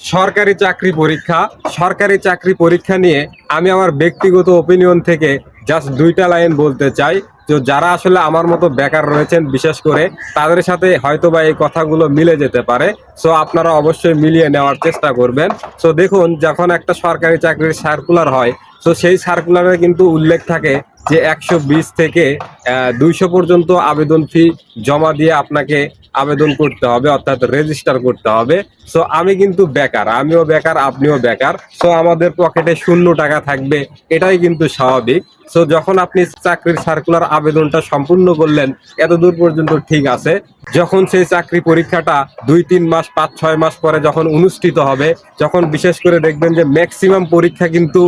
সরকারি চাকরি পরীক্ষা নিয়ে আমি আমার ব্যক্তিগত ওপিনিয়ন থেকে জাস্ট দুইটা লাইন বলতে চাই। তো যারা আসলে আমার মতো বেকার রয়েছেন বিশেষ করে তাদের সাথে হয়তোবা এই কথাগুলো মিলে যেতে পারে। সো আপনারা অবশ্যই মিলিয়ে নেওয়ার চেষ্টা করবেন। সো দেখুন, যখন একটা সরকারি চাকরির সার্কুলার হয়, তো সেই সার্কুলারে কিন্তু উল্লেখ থাকে যে 120 থেকে 200 পর্যন্ত আবেদন ফি জমা দিয়ে আপনাকে আবেদন করতে হবে, অর্থাৎ রেজিস্টার করতে হবে। সো আমি কিন্তু বেকার, আমিও বেকার, আপনিও বেকার। সো আমাদের পকেটে 0 টাকা থাকবে, এটাই কিন্তু স্বাভাবিক। সো যখন আপনি চাকরির সার্কুলার আবেদনটা সম্পূর্ণ করলেন, এতদূর পর্যন্ত ঠিক আছে। যখন সেই চাকরি পরীক্ষাটা 2-3 মাস, 5-6 মাস পরে যখন অনুষ্ঠিত হবে, যখন বিশেষ করে দেখবেন যে ম্যাক্সিমাম পরীক্ষা কিন্তু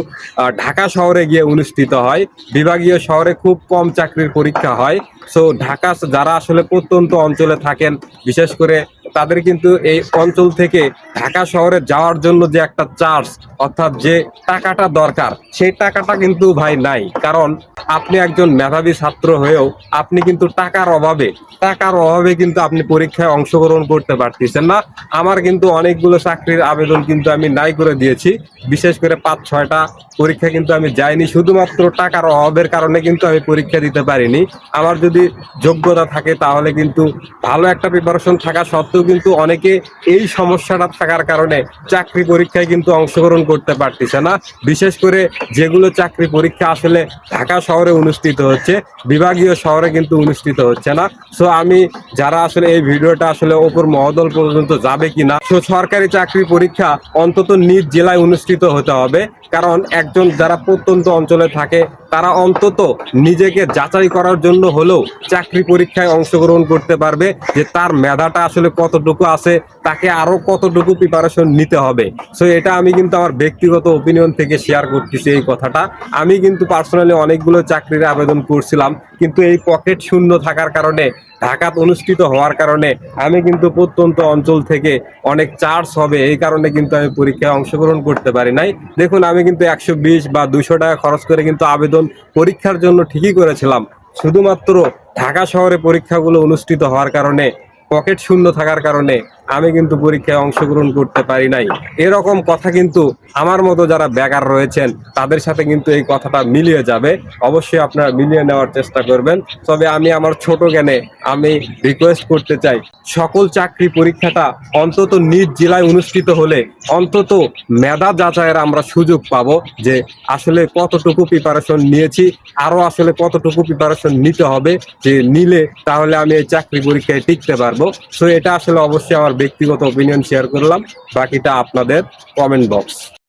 ঢাকা শহরে গিয়ে অনুষ্ঠিত হয়, বিভাগীয় শহরে খুব কম চাকরির পরীক্ষা হয়। সো ঢাকা যারা আসলে প্রত্যন্ত অঞ্চলে থাকেন বিশেষ করে, তাদের কিন্তু এই অঞ্চল থেকে ঢাকা শহরে যাওয়ার জন্য যে একটা চার্জ, অর্থাৎ যে টাকাটা দরকার, সেই টাকাটা কিন্তু ভাই নাই। কারণ আপনি একজন মেধাবী ছাত্র হয়েও আপনি কিন্তু টাকার অভাবে কিন্তু আপনি পরীক্ষায় অংশগ্রহণ করতে পারতেছেন না। আমার কিন্তু অনেকগুলো চাকরির আবেদন কিন্তু আমি নাই করে দিয়েছি, বিশেষ করে 5-6টা পরীক্ষা কিন্তু আমি যাইনি, শুধুমাত্র টাকার অভাবের কারণে কিন্তু আমি পরীক্ষা দিতে পারিনি। আমার যদি যোগ্যতা থাকে তাহলে কিন্তু ভালো একটা প্রিপারেশন থাকা সত্ত্বেও কিন্তু অনেকে এই সমস্যাটা থাকার কারণে চাকরি পরীক্ষায় কিন্তু অংশগ্রহণ করতে পারতেছে না। বিশেষ করে যেগুলো চাকরি পরীক্ষা আসলে ঢাকা শহরে অনুষ্ঠিত হচ্ছে, বিভাগীয় শহরে কিন্তু অনুষ্ঠিত হচ্ছে না। সো আমি যারা আসলে এই ভিডিওটা আসলে ওপর মহোদল পর্যন্ত যাবে কিনা, সো সরকারি চাকরি পরীক্ষা অন্তত নিজ জেলায় অনুষ্ঠিত হতে হবে। কারণ একজন যারা প্রত্যন্ত অঞ্চলে থাকে তারা অন্তত নিজেকে যাচাই করার জন্য হলেও চাকরি পরীক্ষায় অংশগ্রহণ করতে পারবে যে তার মেধাটা আসলে কতটুকু আছে, তাকে আরো কতটুকু প্রিপারেশন নিতে হবে। সো এটা আমি কিন্তু আমার ব্যক্তিগত ওপিনিয়ন থেকে শেয়ার করতেছি এই কথাটা। আমি কিন্তু পার্সোনালি অনেকগুলো চাকরির আবেদন করছিলাম, কিন্তু এই পকেট শূন্য থাকার কারণে, ঢাকাত অনুষ্ঠিত হওয়ার কারণে আমি কিন্তু প্রত্যন্ত অঞ্চল থেকে অনেক চার্জ হবে এই কারণে কিন্তু আমি পরীক্ষায় অংশগ্রহণ করতে পারি নাই। দেখুন, আমি কিন্তু 120 বা 200 টাকা খরচ করে কিন্তু আবেদন পরীক্ষার জন্য ঠিকই করেছিলাম, শুধুমাত্র ঢাকা শহরে পরীক্ষাগুলো অনুষ্ঠিত হওয়ার কারণে, পকেট শূন্য থাকার কারণে আমি কিন্তু পরীক্ষায় অংশগ্রহণ করতে পারি নাই। এরকম কথা কিন্তু আমার মতো যারা বেকার রয়েছেন তাদের সাথে কিন্তু এই কথাটা মিলিয়ে যাবে। অবশ্যই আপনারা মিলিয়ে নেওয়ার চেষ্টা করবেন। তবে আমি আমার ছোট জ্ঞানে আমি রিকোয়েস্ট করতে চাই, সকল চাকরি পরীক্ষাটা অন্তত নিজ জেলায় অনুষ্ঠিত হলে অন্তত মেধা যাচাইয়ের আমরা সুযোগ পাবো যে আসলে কতটুকু প্রিপারেশন নিয়েছি, আরো আসলে কতটুকু প্রিপারেশন নিতে হবে, যে নিলে তাহলে আমি এই চাকরি পরীক্ষায় টিকতে পারবো। সো এটা আসলে অবশ্যই আমার ব্যক্তিগত ওপিনিয়ন শেয়ার করলাম, বাকিটা আপনাদের কমেন্ট বক্স।